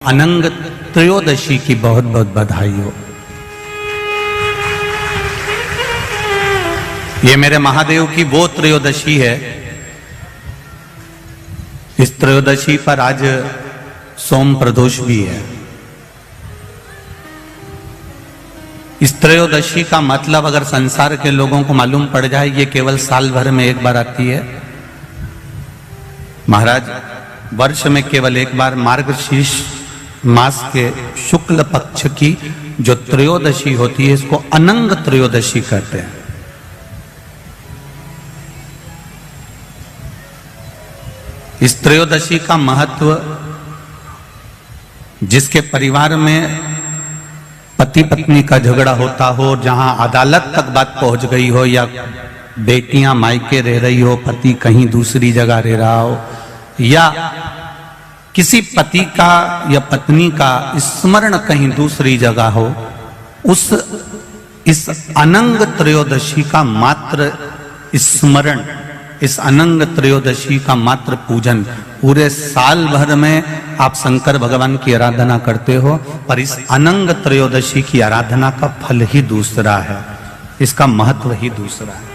अनंग त्रयोदशी की बहुत बहुत बधाई हो। ये मेरे महादेव की वो त्रयोदशी है। इस त्रयोदशी पर आज सोम प्रदोष भी है। इस त्रयोदशी का मतलब अगर संसार के लोगों को मालूम पड़ जाए, ये केवल साल भर में एक बार आती है। महाराज, वर्ष में केवल एक बार मार्गशीर्ष मास के शुक्ल पक्ष की जो त्रयोदशी होती है, इसको अनंग त्रयोदशी कहते हैं। इस त्रयोदशी का महत्व, जिसके परिवार में पति पत्नी का झगड़ा होता हो, जहां अदालत तक बात पहुंच गई हो, या बेटियां मायके रह रही हो, पति कहीं दूसरी जगह रह रहा हो, या किसी पति का या पत्नी का स्मरण कहीं दूसरी जगह हो, इस अनंग त्रयोदशी का मात्र स्मरण, इस अनंग त्रयोदशी का मात्र पूजन, पूरे साल भर में आप शंकर भगवान की आराधना करते हो, पर इस अनंग त्रयोदशी की आराधना का फल ही दूसरा है, इसका महत्व ही दूसरा है।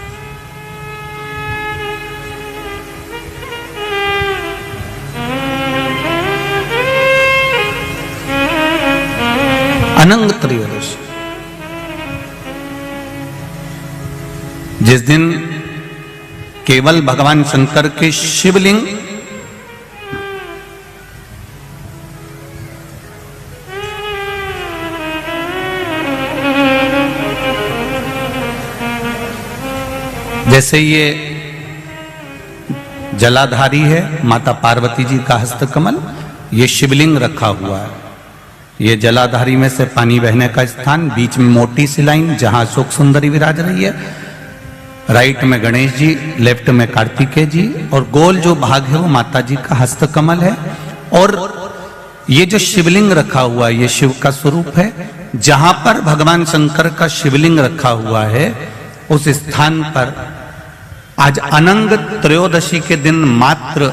अनंग त्रयोदशी, जिस दिन केवल भगवान शंकर के शिवलिंग जैसे ये जलाधारी है माता पार्वती जी का हस्तकमल, ये शिवलिंग रखा हुआ है। ये जलाधारी में से पानी बहने का स्थान, बीच में मोटी सी लाइन जहां अशोक सुंदरी विराज रही है, राइट में गणेश जी, लेफ्ट में कार्तिकेय जी, और गोल जो भाग है वो माता जी का हस्तकमल है। और ये जो शिवलिंग रखा हुआ है, ये शिव का स्वरूप है। जहां पर भगवान शंकर का शिवलिंग रखा हुआ है, उस स्थान पर आज अनंग त्रयोदशी के दिन मात्र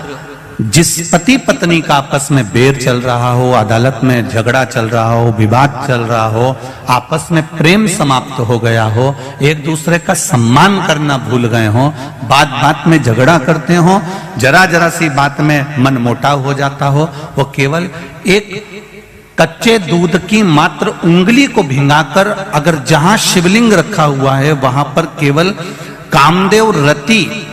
जिस पति पत्नी का आपस में बैर चल रहा हो, अदालत में झगड़ा चल रहा हो, विवाद चल रहा हो, आपस में प्रेम समाप्त हो गया हो, एक दूसरे का सम्मान करना भूल गए हो, बात बात में झगड़ा करते हो, जरा जरा सी बात में मन मोटाव हो जाता हो, वो केवल एक कच्चे दूध की मात्र उंगली को भिंगाकर अगर जहां शिवलिंग रखा हुआ है वहां पर केवल कामदेव रति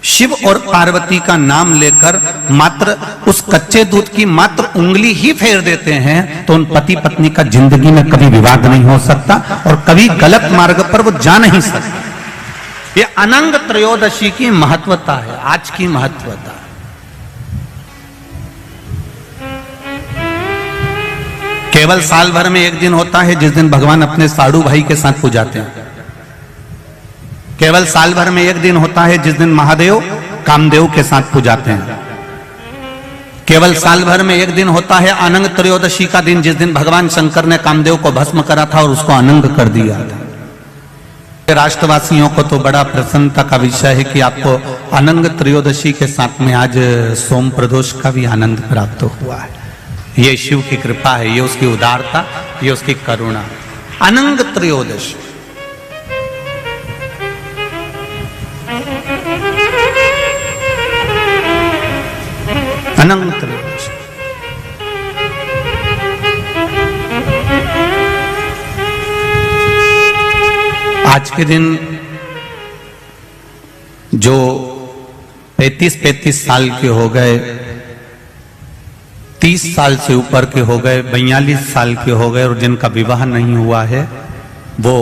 शिव और पार्वती का नाम लेकर मात्र उस कच्चे दूध की मात्र उंगली ही फेर देते हैं, तो उन पति पत्नी का जिंदगी में कभी विवाद नहीं हो सकता और कभी गलत मार्ग पर वो जा नहीं सकते। ये अनंग त्रयोदशी की महत्वता है, आज की महत्वता। केवल साल भर में एक दिन होता है जिस दिन भगवान अपने साड़ू भाई के साथ पूजाते हैं। केवल साल भर में एक दिन होता है जिस दिन महादेव कामदेव के साथ पूजाते हैं। केवल साल भर में एक दिन होता है अनंग त्रयोदशी का दिन, जिस दिन भगवान शंकर ने कामदेव को भस्म करा था और उसको अनंग कर दिया था। राष्ट्रवासियों को तो बड़ा प्रसन्नता का विषय है कि आपको अनंग त्रयोदशी के साथ में आज सोम प्रदोष का भी आनंद प्राप्त हुआ है। ये शिव की कृपा है, ये उसकी उदारता, ये उसकी करुणा। अनंग त्रयोदशी, अनंग त्रयोदशी। आज के दिन जो 35 साल के हो गए, 30 साल से ऊपर के हो गए, 42 साल के हो गए और जिनका विवाह नहीं हुआ है, वो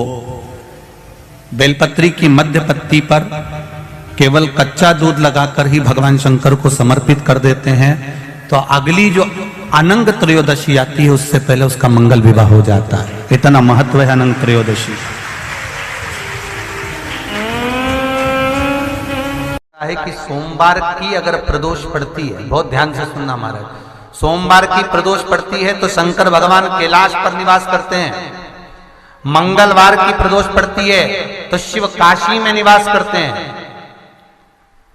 बेलपत्री की मध्य पत्ती पर केवल कच्चा दूध लगाकर ही भगवान शंकर को समर्पित कर देते हैं, तो अगली जो अनंग त्रयोदशी आती है उससे पहले उसका मंगल विवाह हो जाता है। इतना महत्व है अनंग त्रयोदशी है कि सोमवार की अगर प्रदोष पड़ती है, बहुत ध्यान से सुनना महाराज, सोमवार की प्रदोष पड़ती है तो शंकर भगवान कैलाश पर निवास करते हैं। मंगलवार की प्रदोष पड़ती है तो शिव काशी में निवास करते हैं।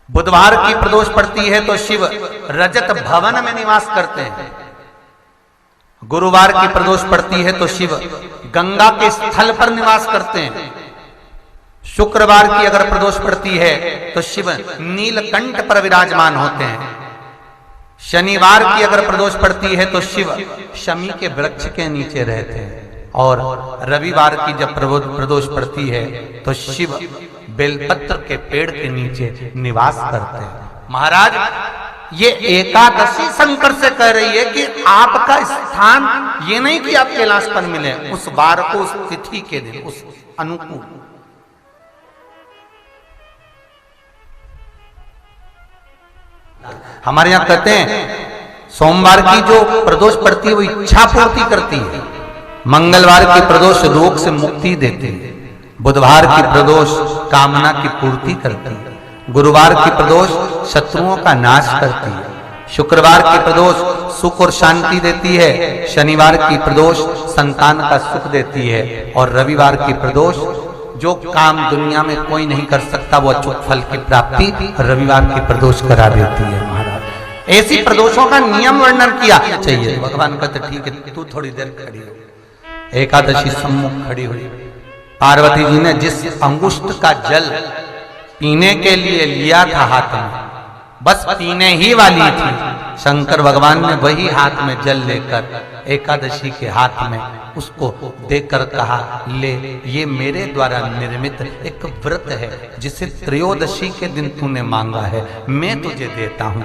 बुधवार की प्रदोष पड़ती है तो शिव रजत भवन में निवास करते हैं। गुरुवार की प्रदोष पड़ती है तो शिव गंगा के स्थल पर निवास करते हैं। शुक्रवार की अगर प्रदोष पड़ती है तो शिव नीलकंठ पर विराजमान होते हैं। शनिवार की अगर प्रदोष पड़ती है तो शिव शमी के वृक्ष के नीचे रहते हैं। और रविवार की जब प्रदोष पड़ती है तो शिव बेलपत्र के पेड़ के नीचे निवास करते हैं। महाराज, ये एकादशी शंकर से कह रही है कि आपका स्थान ये नहीं कि आप कैलाश पर मिले, उस वार को, उस तिथि के दिन, उस अनुकूल। हमारे यहां कहते हैं सोमवार की जो प्रदोष पड़ती है वो इच्छा पूर्ति करती है, मंगलवार की प्रदोष रोग से मुक्ति देती है, बुधवार की प्रदोष कामना की पूर्ति करती है, गुरुवार की प्रदोष शत्रुओं का नाश करती है, शुक्रवार की प्रदोष सुख और शांति देती है, शनिवार की प्रदोष संतान का सुख देती है, और रविवार की प्रदोष जो काम दुनिया में कोई नहीं कर सकता वो अचूक फल की प्राप्ति रविवार की प्रदोष करा देती है। महाराज, ऐसी प्रदोषों का नियम वर्णन किया चाहिए। भगवान कहते ठीक है, तू थोड़ी देर खड़ी हो। एकादशी सम्मुख खड़ी हुई, पार्वती जी ने जिस अंगुष्ठ का जल पीने के लिए लिया था हाथ में, बस पीने ही वाली थी, शंकर भगवान ने वही हाथ में जल लेकर एकादशी के हाथ में उसको देकर कहा, ले, ये मेरे द्वारा निर्मित एक व्रत है जिसे त्रयोदशी के दिन तूने मांगा है, मैं तुझे देता हूं।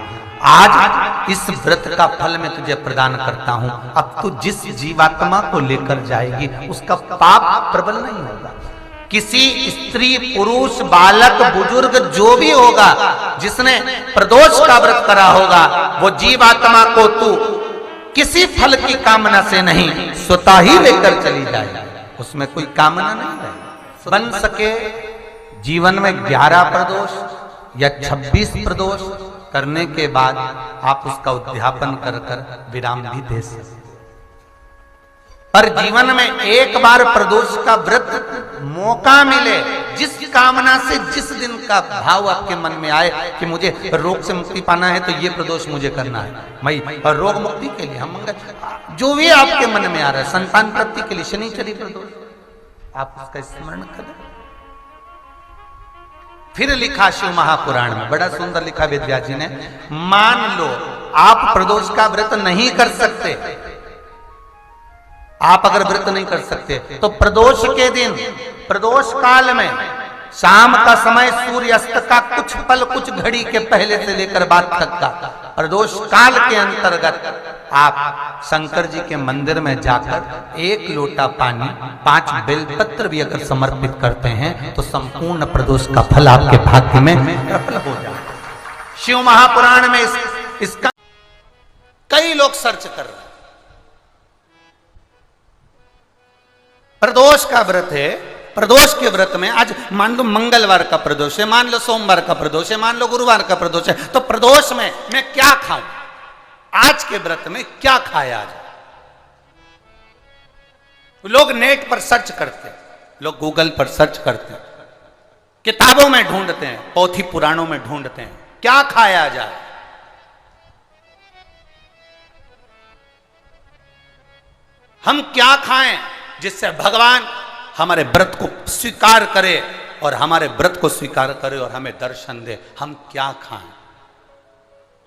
आज इस व्रत का फल मैं तुझे प्रदान करता हूं। अब तू जिस जीवात्मा को लेकर जाएगी उसका पाप प्रबल नहीं होगा। किसी स्त्री, पुरुष, बालक, बुजुर्ग जो भी होगा जिसने प्रदोष का व्रत करा होगा, वो जीवात्मा को तू किसी फल की कामना से नहीं, स्वतः ही लेकर चली जाए, उसमें कोई कामना नहीं है। बन सके जीवन में 11 प्रदोष या 26 प्रदोष करने के बाद आप उसका उद्यापन कर विराम भी दे सकते। पर जीवन में एक बार प्रदोष का व्रत मौका मिले, जिस कामना से, जिस दिन का भाव आपके मन में आए कि मुझे रोग से मुक्ति पाना है तो ये प्रदोष मुझे करना है, मैं रोग मुक्ति के लिए, हम मंगल, जो भी आपके मन में आ रहा है, संतान प्राप्ति के लिए शनिचरी प्रदोष, आप उसका स्मरण करें। फिर लिखा शिव महापुराण में, बड़ा सुंदर लिखा वेदव्यास जी ने, मान लो आप प्रदोष का व्रत नहीं कर सकते, आप अगर व्रत नहीं कर सकते तो प्रदोष के दिन, प्रदोष काल में शाम का समय सूर्यास्त का कुछ पल, कुछ घड़ी के पहले से लेकर बाद तक का प्रदोष काल के अंतर्गत आप शंकर जी के मंदिर में जाकर 1 लोटा पानी, 5 बेलपत्र भी अगर समर्पित करते हैं तो संपूर्ण प्रदोष का फल आपके भाग्य में प्रबल हो जाए। शिव महापुराण में इसका कई लोग सर्च कर रहे हैं। प्रदोष का व्रत है, प्रदोष के व्रत में आज मान लो मंगलवार का प्रदोष है, मान लो सोमवार का प्रदोष है, मान लो गुरुवार का प्रदोष है, तो प्रदोष में मैं क्या खाऊं, आज के व्रत में क्या खाया जाए। लोग नेट पर सर्च करते हैं, लोग गूगल पर सर्च करते हैं, किताबों में ढूंढते हैं, पोथी पुराणों में ढूंढते हैं, क्या खाया जाए। हम क्या खाएं जिससे भगवान हमारे व्रत को स्वीकार करे और हमारे व्रत को स्वीकार करे और हमें दर्शन दे। हम क्या खाएं?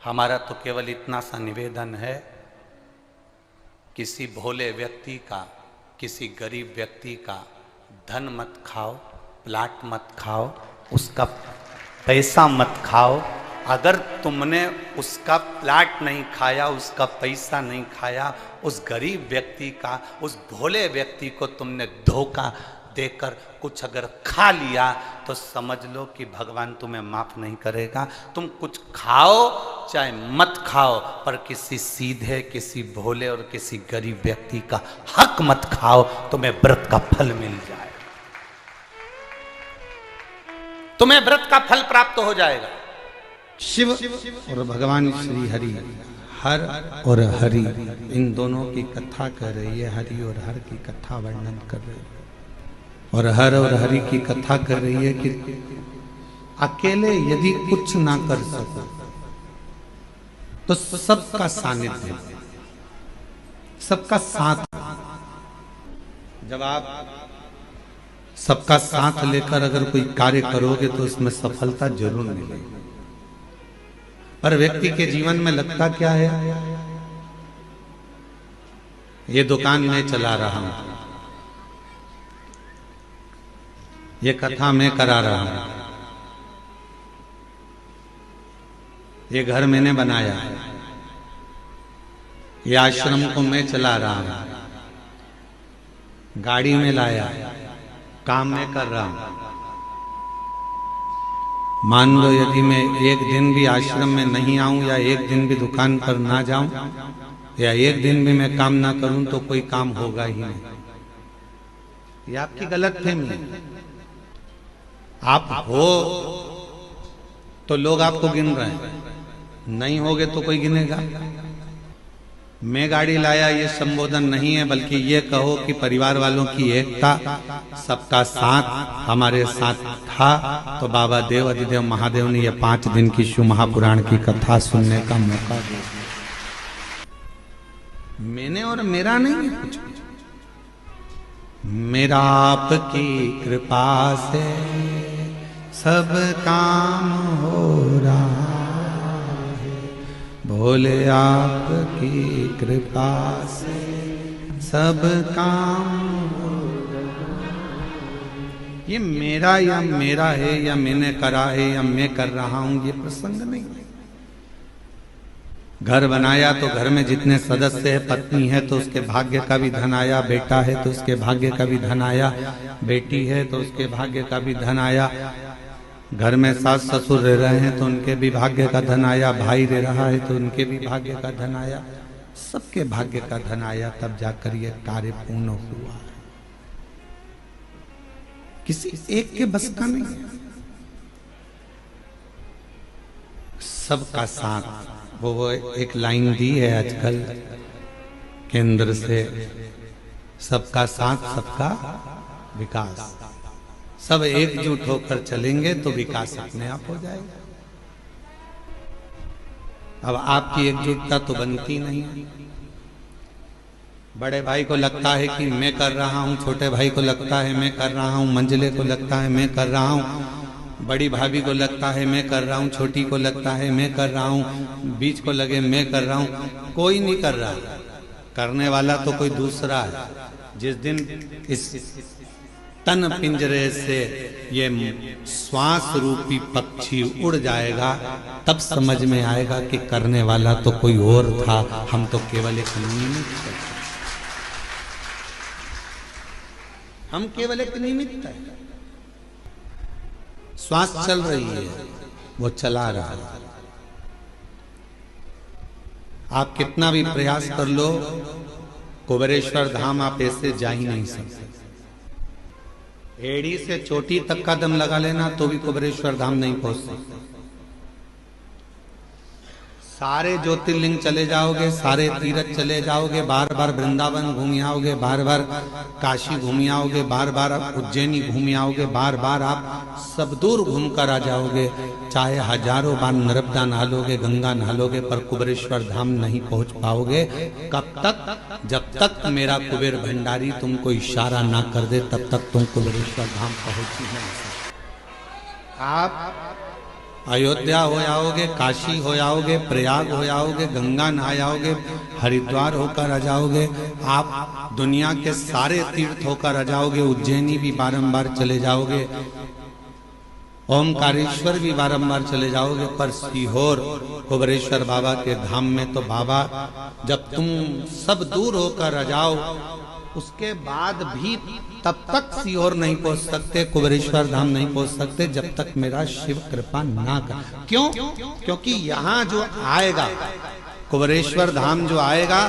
हमारा तो केवल इतना सा निवेदन है, किसी भोले व्यक्ति का, किसी गरीब व्यक्ति का धन मत खाओ, प्लाट मत खाओ, उसका पैसा मत खाओ। अगर तुमने उसका प्लाट नहीं खाया, उसका पैसा नहीं खाया, उस गरीब व्यक्ति का, उस भोले व्यक्ति को तुमने धोखा देकर कुछ अगर खा लिया तो समझ लो कि भगवान तुम्हें माफ नहीं करेगा। तुम कुछ खाओ चाहे मत खाओ, पर किसी सीधे, किसी भोले और किसी गरीब व्यक्ति का हक मत खाओ, तुम्हें व्रत का फल मिल जाए, तुम्हें व्रत का फल प्राप्त हो जाएगा। शिव और भगवान श्री हरि, हर और हरि, इन दोनों की कथा कर रही है, हरि और हर की कथा वर्णन कर रही है। और हर और हरि की कथा कर रही है कि अकेले यदि कुछ ना कर सको तो सबका सानिध्य, सबका साथ। जब आप सबका साथ लेकर अगर कोई कार्य करोगे तो उसमें सफलता जरूर मिलेगी। पर व्यक्ति के जीवन में लगता क्या है, ये दुकान मैं चला रहा हूं, ये कथा मैं करा रहा हूं, ये घर मैंने बनाया, ये आश्रम को मैं चला रहा हूं, गाड़ी में लाया, काम मैं कर रहा हूं। मान लो यदि मैं एक दिन भी आश्रम में नहीं आऊं या एक दिन भी दुकान पर ना जाऊं या एक दिन भी मैं काम ना करूं तो कोई काम होगा ही नहीं। ये आपकी गलतफहमी है। आप हो तो लोग आपको गिन रहे हैं, नहीं होगे तो कोई गिनेगा। मैं गाड़ी लाया ये संबोधन नहीं है, बल्कि ये कहो कि परिवार वालों की एकता, सबका साथ हमारे साथ था। तो बाबा देव अधिदेव महादेव ने ये 5 दिन की शिव महापुराण की कथा सुनने का मौका दिया। मैंने और मेरा नहीं है कुछ, मेरा आपकी कृपा से सब काम हो रहा है, भोले आपकी कृपा से सब काम हो रहा है। ये मेरा या मेरा है या मैंने करा है या मैं कर रहा हूं, ये प्रसंग नहीं है। घर बनाया तो घर में जितने सदस्य है, पत्नी है तो उसके भाग्य का भी धन आया, बेटा है तो उसके भाग्य का भी धन आया, बेटी है तो उसके भाग्य का भी धन आया, घर में सास ससुर रह रहे हैं तो उनके भी भाग्य का धन आया, भाई रह रहा है तो उनके भी भाग्य का धन आया, सबके भाग्य का धन आया, तब जाकर ये कार्य पूर्ण हुआ। किसी एक के बस का नहीं है, सबका साथ। वो एक लाइन दी है आजकल केंद्र से, सबका साथ सबका विकास। सब एकजुट होकर चलेंगे तो विकास अपने आप हो जाएगा। अब आपकी एकजुटता तो बनती नहीं है। बड़े भाई को लगता है कि मैं कर रहा हूं, छोटे भाई को लगता है मैं कर रहा हूं, मंझले को लगता है मैं कर रहा हूं, बड़ी भाभी को लगता है मैं कर रहा हूं, छोटी को लगता है मैं कर रहा हूं, बीच को लगे मैं कर रहा हूं। कोई नहीं कर रहा, करने वाला तो कोई दूसरा है। जिस दिन इस तन पिंजरे से ये श्वास रूपी पक्षी उड़ जाएगा, तब समझ में आएगा कि करने वाला तो कोई और था, हम तो केवल एक निमित्त थे। हम केवल एक निमित्त है। श्वास चल रही है, वो चला रहा है। आप कितना भी प्रयास कर लो, कुबेरेश्वर धाम आप ऐसे जा ही नहीं सकते। एड़ी से चोटी तक का दम लगा लेना तो भी कुबेरेश्वर धाम नहीं पहुंच सकते। सारे ज्योतिर्लिंग चले जाओगे, सारे तीर्थ चले जाओगे, बार बार वृंदावन घूम आओगे, बार बार काशी घूम आओगे, बार बार आप उज्जैनी घूम आओगे, बार बार आप सब दूर घूम कर आ जाओगे, चाहे हजारों बार नर्मदा नहालोगे, गंगा नहालोगे, पर कुबेरेश्वर धाम नहीं पहुंच पाओगे। कब तक? जब तक मेरा कुबेर भंडारी तुमको इशारा ना कर दे, तब तक तुम कुबेरेश्वर धाम पहुंच ही नहीं सकते। आप अयोध्या हो आओगे, काशी हो आओगे, प्रयाग हो आओगे, गंगा नहा आओगे, हरिद्वार होकर आ जाओगे, आप दुनिया के सारे तीर्थ होकर आ जाओगे, उज्जैनी भी बारंबार चले जाओगे, ओमकारेश्वर भी बारंबार चले जाओगे, पर सीहोर कुबेरेश्वर बाबा के धाम में तो बाबा जब तुम सब दूर होकर आ जाओ, उसके बाद भी तब तक सीहोर नहीं पहुंच सकते, कुबेरेश्वर धाम नहीं पहुंच सकते, जब तक मेरा शिव कृपा ना कर। क्यों? क्योंकि यहाँ जो आएगा, कुबेरेश्वर धाम जो आएगा,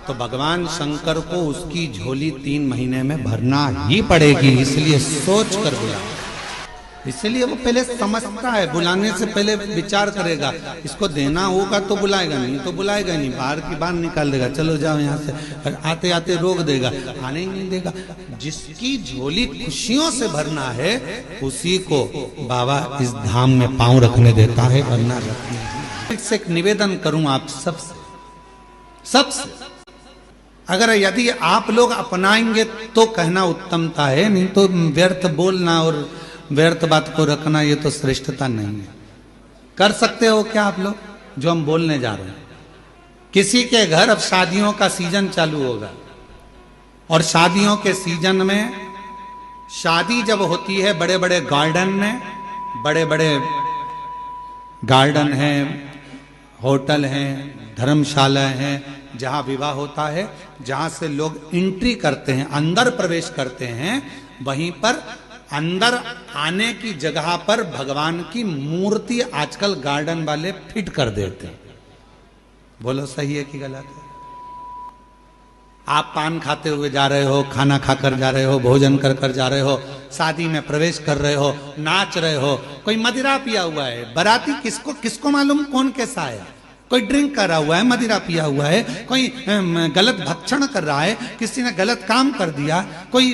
तो भगवान शंकर को उसकी झोली 3 महीने में भरना ही पड़ेगी। इसलिए सोच कर बुला, इसलिए वो पहले समझता है, बुलाने से पहले विचार करेगा, इसको देना होगा तो बुलाएगा, नहीं तो बुलाएगा नहीं, बाहर की बाहर निकाल देगा, चलो जाओ यहाँ से, आते आते रोक देगा, आने ही नहीं देगा। जिसकी झोली खुशियों से भरना है, उसी को बाबा इस धाम में पांव रखने देता है, वरना रखने। इससे एक निवेदन करूं आप सबसे, अगर यदि आप लोग अपनाएंगे तो कहना उत्तमता है, नहीं तो व्यर्थ बोलना और व्यर्थ बात को रखना ये तो श्रेष्ठता नहीं है। कर सकते हो क्या आप लोग जो हम बोलने जा रहे हैं? किसी के घर अब शादियों का सीजन चालू होगा और शादियों के सीजन में शादी जब होती है बड़े बड़े गार्डन में, बड़े बड़े गार्डन हैं, होटल हैं, धर्मशाला हैं, जहां विवाह होता है, जहां से लोग एंट्री करते हैं, अंदर प्रवेश करते हैं, वहीं पर अंदर आने की जगह पर भगवान की मूर्ति आजकल गार्डन वाले फिट कर देते हैं। बोलो सही है कि गलत है? आप पान खाते हुए जा रहे हो, खाना खाकर जा रहे हो, भोजन कर कर जा रहे हो, शादी में प्रवेश कर रहे हो, नाच रहे हो, कोई मदिरा पिया हुआ है, बाराती किसको मालूम कौन कैसा है, कोई ड्रिंक कर रहा हुआ है, मदिरा पिया हुआ है, कोई गलत भक्षण कर रहा है, किसी ने गलत काम कर दिया, कोई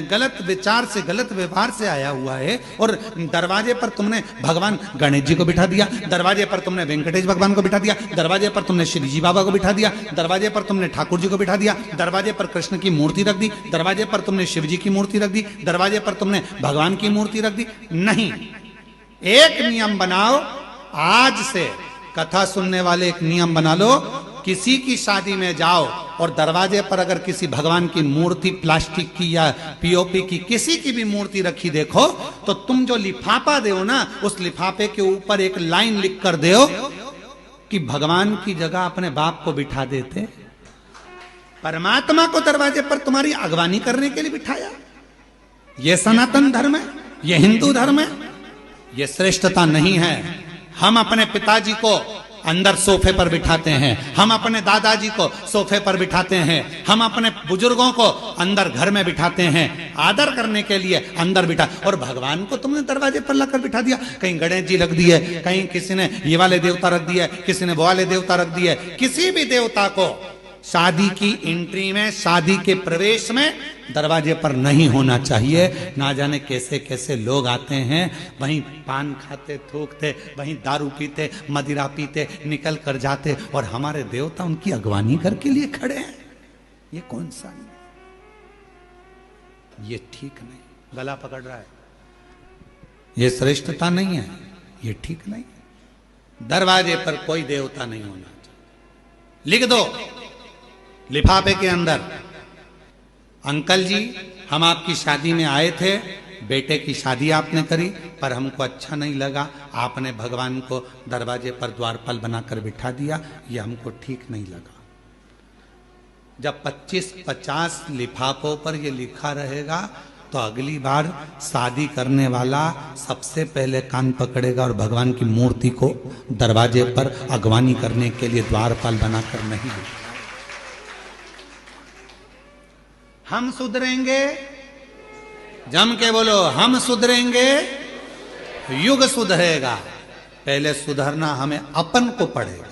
गलत विचार से गलत व्यवहार से आया हुआ है, और दरवाजे पर तुमने भगवान गणेश जी को बिठा दिया, दरवाजे पर तुमने वेंकटेश भगवान को बिठा दिया, दरवाजे पर तुमने श्री जी बाबा को बिठा दिया, दरवाजे पर तुमने ठाकुर जी को बिठा दिया, दरवाजे पर कृष्ण की मूर्ति रख दी, दरवाजे पर तुमने शिव जी की मूर्ति रख दी, दरवाजे पर तुमने भगवान की मूर्ति रख दी। नहीं, एक नियम बनाओ, आज से कथा सुनने वाले एक नियम बना लो, किसी की शादी में जाओ और दरवाजे पर अगर किसी भगवान की मूर्ति प्लास्टिक की या पीओपी की किसी की भी मूर्ति रखी देखो, तो तुम जो लिफाफा दो ना, उस लिफाफे के ऊपर एक लाइन लिख कर दो कि भगवान की जगह अपने बाप को बिठा देते, परमात्मा को दरवाजे पर तुम्हारी अगवानी करने के लिए बिठाया। यह सनातन धर्म है, यह हिंदू धर्म है, यह श्रेष्ठता नहीं है। हम अपने पिताजी को अंदर सोफे पर बिठाते हैं, हम अपने दादाजी को सोफे पर बिठाते हैं, हम अपने बुजुर्गों को अंदर घर में बिठाते हैं, आदर करने के लिए अंदर बिठा, और भगवान को तुमने दरवाजे पर लाकर बिठा दिया। कहीं गणेश जी रख दिए, कहीं किसी ने ये वाले देवता रख दिए, किसी ने वो वाले देवता रख दिए। किसी भी देवता को शादी की एंट्री में, शादी के प्रवेश में दरवाजे पर नहीं होना चाहिए। ना जाने कैसे कैसे लोग आते हैं, वहीं पान खाते, थूकते, वहीं दारू पीते, मदिरा पीते, निकल कर जाते, और हमारे देवता उनकी अगवानी करके लिए खड़े हैं। ये कौन सा नहीं, ये ठीक नहीं, गला पकड़ रहा है, ये श्रेष्ठता नहीं है, ये ठीक नहीं। दरवाजे पर कोई देवता नहीं होना चाहिए। लिख दो लिफाफे के अंदर, अंकल जी हम आपकी शादी में आए थे, बेटे की शादी आपने करी, पर हमको अच्छा नहीं लगा, आपने भगवान को दरवाजे पर द्वारपाल बनाकर बिठा दिया, ये हमको ठीक नहीं लगा। जब 25-50 लिफाफों पर ये लिखा रहेगा, तो अगली बार शादी करने वाला सबसे पहले कान पकड़ेगा और भगवान की मूर्ति को दरवाजे पर अगवानी करने के लिए द्वारपाल बनाकर नहीं बिठाएगा। हम सुधरेंगे, जम के बोलो, हम सुधरेंगे, युग सुधरेगा। पहले सुधरना हमें अपन को पड़ेगा।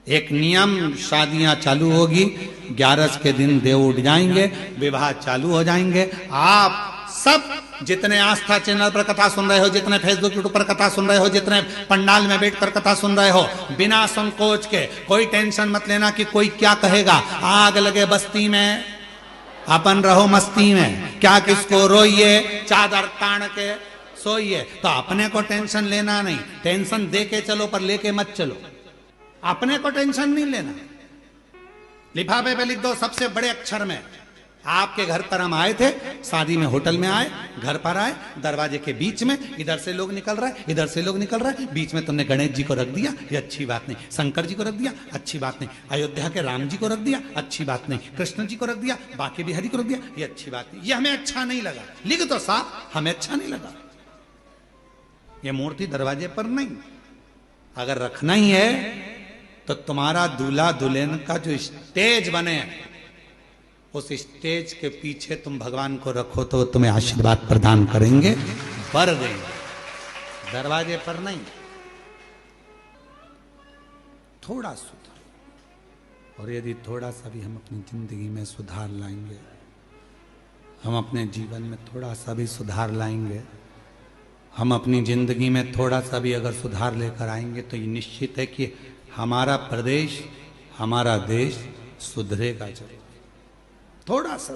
एक नियम, शादियां चालू होगी, 11 के दिन देव उठ जाएंगे, विवाह चालू हो जाएंगे। आप सब जितने आस्था चैनल पर कथा सुन रहे हो, जितने फेसबुक यूट्यूब पर कथा सुन रहे हो, जितने पंडाल में बैठकर कथा सुन रहे हो, बिना संकोच के कोई टेंशन मत लेना कि कोई क्या कहेगा। आग लगे बस्ती में, अपन रहो मस्ती में, क्या किसको रोइए, चादर तान के सोइए। तो अपने को टेंशन लेना नहीं, टेंशन दे के चलो पर लेके मत चलो। अपने को टेंशन नहीं लेना। लिफाफे पे लिख दो सबसे बड़े अक्षर में, आपके घर पर हम आए थे, शादी में होटल में आए, घर पर आए, दरवाजे के बीच में, इधर से लोग निकल रहा है, इधर से लोग निकल रहा है, बीच में तुमने गणेश जी को रख दिया, ये अच्छी बात नहीं। शंकर जी को रख दिया, अच्छी बात नहीं। अयोध्या के राम जी को रख दिया, अच्छी बात नहीं। कृष्ण जी को रख दिया, बाकी बिहारी को रख दिया, ये अच्छी बात नहीं। ये हमें अच्छा नहीं लगा। लिख दो साहब, हमें अच्छा नहीं लगा। ये मूर्ति दरवाजे पर नहीं। अगर रखना ही है तो तुम्हारा दूल्हा दुल्हन का जो स्टेज बने, उस स्टेज के पीछे तुम भगवान को रखो तो तुम्हें आशीर्वाद प्रदान करेंगे, वर देंगे, दरवाजे पर नहीं। थोड़ा सुधार, और यदि थोड़ा सा भी हम अपनी जिंदगी में सुधार लाएंगे, हम अपने जीवन में थोड़ा सा भी सुधार लाएंगे, हम अपनी जिंदगी में थोड़ा सा भी अगर सुधार लेकर आएंगे, तो ये निश्चित है कि हमारा प्रदेश, हमारा देश सुधरेगा जरूर, थोड़ा सा